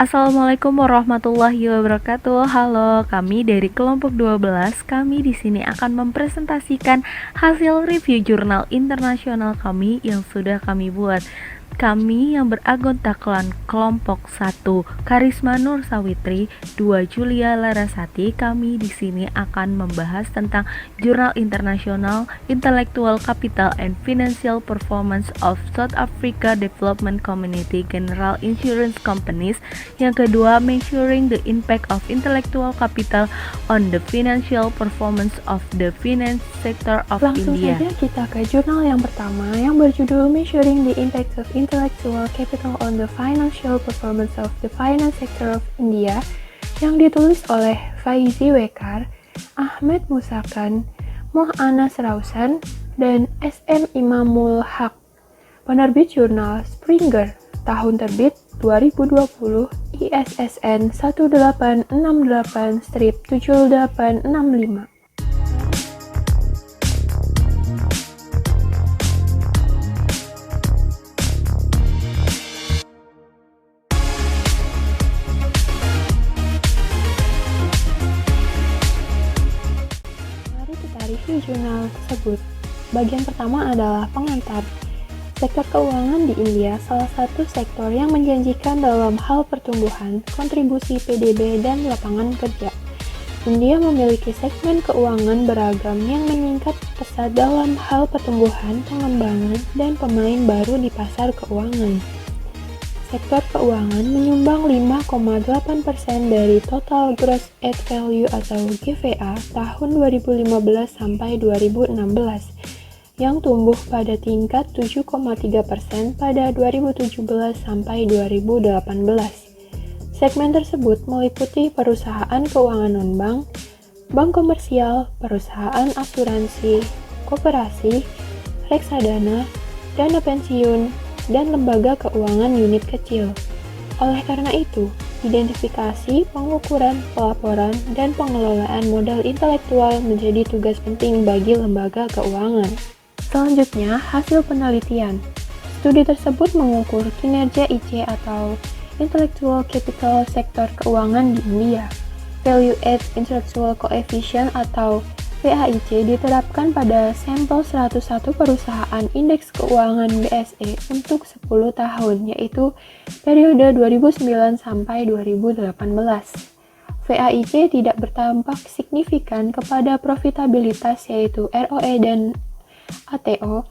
Assalamualaikum warahmatullahi wabarakatuh. Halo, kami dari kelompok 12. Kami di sini akan mempresentasikan hasil review jurnal internasional kami yang sudah kami buat. Kami yang beranggotakan kelompok 1 Karisma Nur Sawitri, 2 Julia Larasati. Kami di sini akan membahas tentang Jurnal Internasional Intellectual Capital and Financial Performance of South Africa Development Community General Insurance Companies. Yang kedua, Measuring the Impact of Intellectual Capital on the Financial Performance of the Finance Sector of Langsung India. saja kita ke jurnal yang pertama yang berjudul Measuring the Impact of Intellectual Capital on the Financial Performance of the Finance Sector of India yang ditulis oleh Faizi Wekar, Ahmed Musakan, Mohana Rausan, dan SM Imamul Haq. Penerbit jurnal Springer, tahun terbit 2020, ISSN 1868-7865. Review jurnal tersebut. Bagian pertama adalah pengantar. Sektor keuangan di India salah satu sektor yang menjanjikan dalam hal pertumbuhan, kontribusi PDB, dan lapangan kerja. India memiliki segmen keuangan beragam yang meningkat pesat dalam hal pertumbuhan, pengembangan, dan pemain baru di pasar keuangan. Sektor keuangan menyumbang 5,8% dari total gross add value atau GVA tahun 2015 sampai 2016, yang tumbuh pada tingkat 7,3% pada 2017 sampai 2018. Segmen tersebut meliputi perusahaan keuangan non-bank, bank komersial, perusahaan asuransi, koperasi, reksadana, dana pensiun, dan lembaga keuangan unit kecil. Oleh karena itu, identifikasi, pengukuran, pelaporan, dan pengelolaan modal intelektual menjadi tugas penting bagi lembaga keuangan. Selanjutnya, hasil penelitian. Studi tersebut mengukur kinerja IC atau Intellectual Capital sektor keuangan di India. Value Add Intellectual Coefficient atau VAIC diterapkan pada sampel 101 perusahaan indeks keuangan BSE untuk 10 tahun, yaitu periode 2009 sampai 2018. VAIC tidak berdampak signifikan kepada profitabilitas yaitu ROE dan ATO.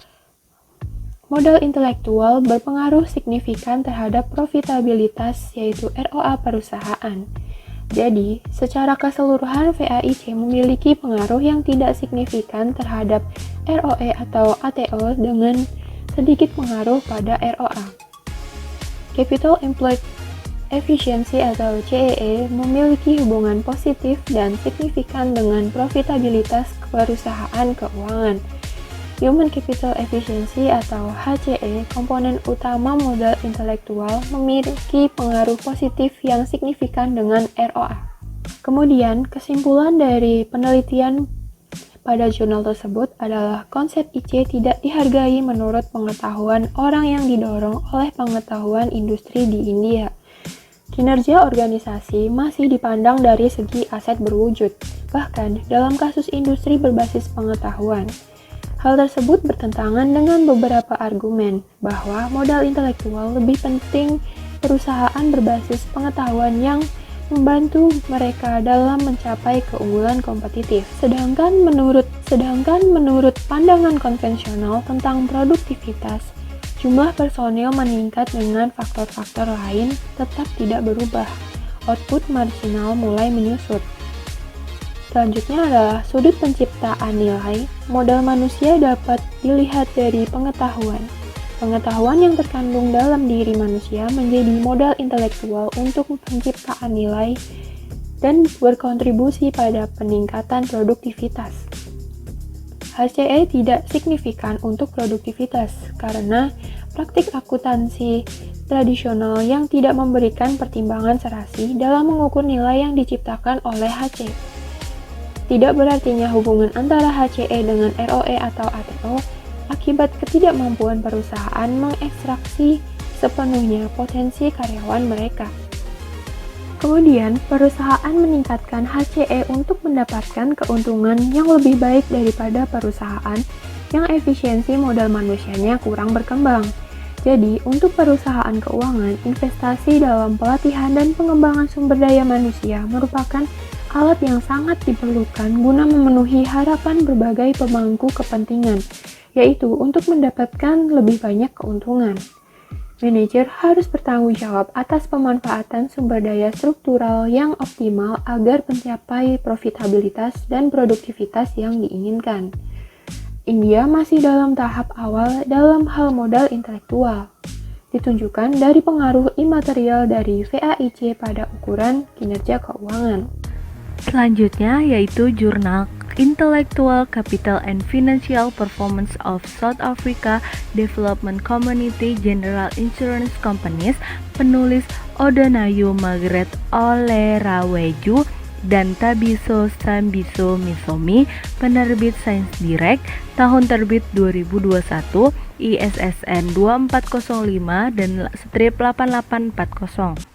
Modal intelektual berpengaruh signifikan terhadap profitabilitas yaitu ROA perusahaan. Jadi, secara keseluruhan VAIC memiliki pengaruh yang tidak signifikan terhadap ROE atau ATO dengan sedikit pengaruh pada ROA. Capital Employed Efficiency atau CEE memiliki hubungan positif dan signifikan dengan profitabilitas perusahaan keuangan. Human Capital Efficiency atau HCE, komponen utama modal intelektual, memiliki pengaruh positif yang signifikan dengan ROA. Kemudian, kesimpulan dari penelitian pada jurnal tersebut adalah konsep IC tidak dihargai menurut pengetahuan orang yang didorong oleh pengetahuan industri di India. Kinerja organisasi masih dipandang dari segi aset berwujud, bahkan dalam kasus industri berbasis pengetahuan. Hal tersebut bertentangan dengan beberapa argumen bahwa modal intelektual lebih penting perusahaan berbasis pengetahuan yang membantu mereka dalam mencapai keunggulan kompetitif. Sedangkan menurut pandangan konvensional tentang produktivitas, jumlah personil meningkat dengan faktor-faktor lain tetap tidak berubah. Output marginal mulai menyusut. Selanjutnya adalah sudut penciptaan nilai. Modal manusia dapat dilihat dari pengetahuan. Pengetahuan yang terkandung dalam diri manusia menjadi modal intelektual untuk penciptaan nilai dan berkontribusi pada peningkatan produktivitas. HCE tidak signifikan untuk produktivitas karena praktik akuntansi tradisional yang tidak memberikan pertimbangan serasi dalam mengukur nilai yang diciptakan oleh HCE. Tidak berartinya hubungan antara HCE dengan ROE atau ATO akibat ketidakmampuan perusahaan mengekstraksi sepenuhnya potensi karyawan mereka. Kemudian, perusahaan meningkatkan HCE untuk mendapatkan keuntungan yang lebih baik daripada perusahaan yang efisiensi modal manusianya kurang berkembang. Jadi, untuk perusahaan keuangan, investasi dalam pelatihan dan pengembangan sumber daya manusia merupakan alat yang sangat diperlukan guna memenuhi harapan berbagai pemangku kepentingan, yaitu untuk mendapatkan lebih banyak keuntungan. Manajer harus bertanggung jawab atas pemanfaatan sumber daya struktural yang optimal agar mencapai profitabilitas dan produktivitas yang diinginkan. India masih dalam tahap awal dalam hal modal intelektual, ditunjukkan dari pengaruh imaterial dari VAIC pada ukuran kinerja keuangan. Selanjutnya yaitu jurnal Intellectual Capital and Financial Performance of South Africa Development Community General Insurance Companies, penulis Odonayu Margaret Oleraweju dan Tabiso Sambiso Misomi, penerbit Sains Direct, tahun terbit 2021, ISSN 2405 dan strip 8840.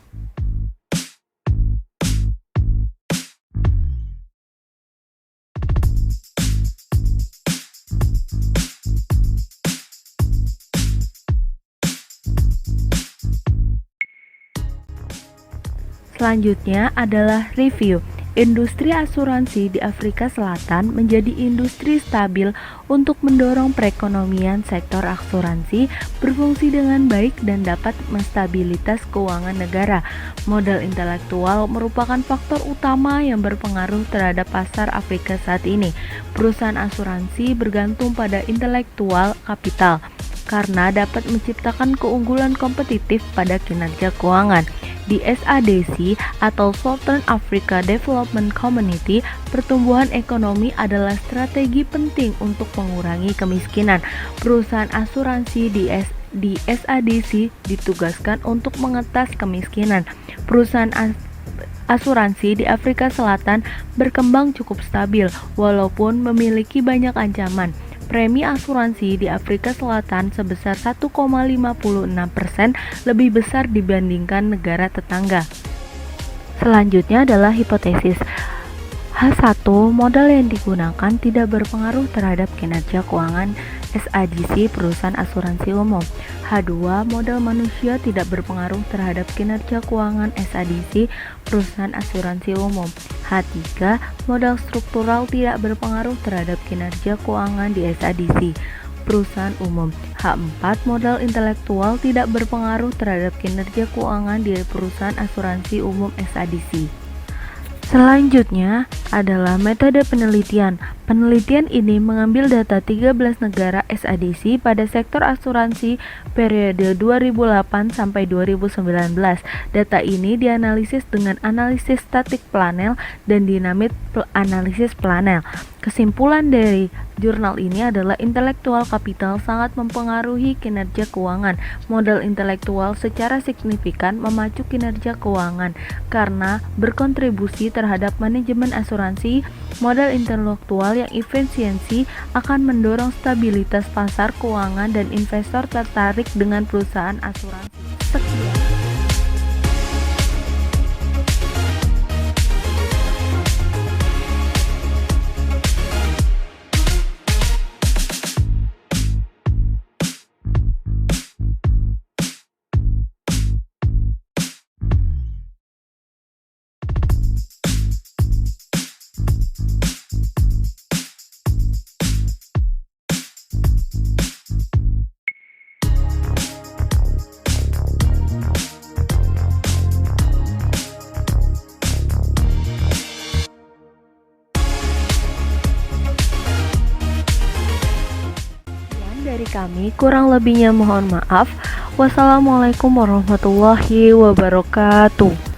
Selanjutnya adalah review. Industri asuransi di Afrika Selatan menjadi industri stabil untuk mendorong perekonomian sektor asuransi berfungsi dengan baik dan dapat menstabilitas keuangan negara. Modal intelektual merupakan faktor utama yang berpengaruh terhadap pasar Afrika saat ini. Perusahaan asuransi bergantung pada intelektual kapital karena dapat menciptakan keunggulan kompetitif pada kinerja keuangan. Di SADC atau Southern Africa Development Community, pertumbuhan ekonomi adalah strategi penting untuk mengurangi kemiskinan. Perusahaan asuransi di SADC ditugaskan untuk mengetas kemiskinan. Perusahaan asuransi di Afrika Selatan berkembang cukup stabil walaupun memiliki banyak ancaman. Premi asuransi di Afrika Selatan sebesar 1,56% lebih besar dibandingkan negara tetangga. Selanjutnya adalah hipotesis. H1, modal yang digunakan tidak berpengaruh terhadap kinerja keuangan SADC perusahaan asuransi umum. H2, modal manusia tidak berpengaruh terhadap kinerja keuangan SADC perusahaan asuransi umum. H3, modal struktural tidak berpengaruh terhadap kinerja keuangan di SADC perusahaan umum. H4, modal intelektual tidak berpengaruh terhadap kinerja keuangan di perusahaan asuransi umum SADC. Selanjutnya adalah metode penelitian. Penelitian ini mengambil data 13 negara SADC pada sektor asuransi periode 2008 sampai 2019. Data ini dianalisis dengan analisis statik planel dan dinamik analisis planel. Kesimpulan dari jurnal ini adalah intelektual kapital sangat mempengaruhi kinerja keuangan. Modal intelektual secara signifikan memacu kinerja keuangan karena berkontribusi terhadap manajemen asuransi. Modal intelektual yang efisiensi akan mendorong stabilitas pasar keuangan dan investor tertarik dengan perusahaan asuransi. Sekian. Dari kami, kurang lebihnya mohon maaf. Wassalamualaikum warahmatullahi wabarakatuh.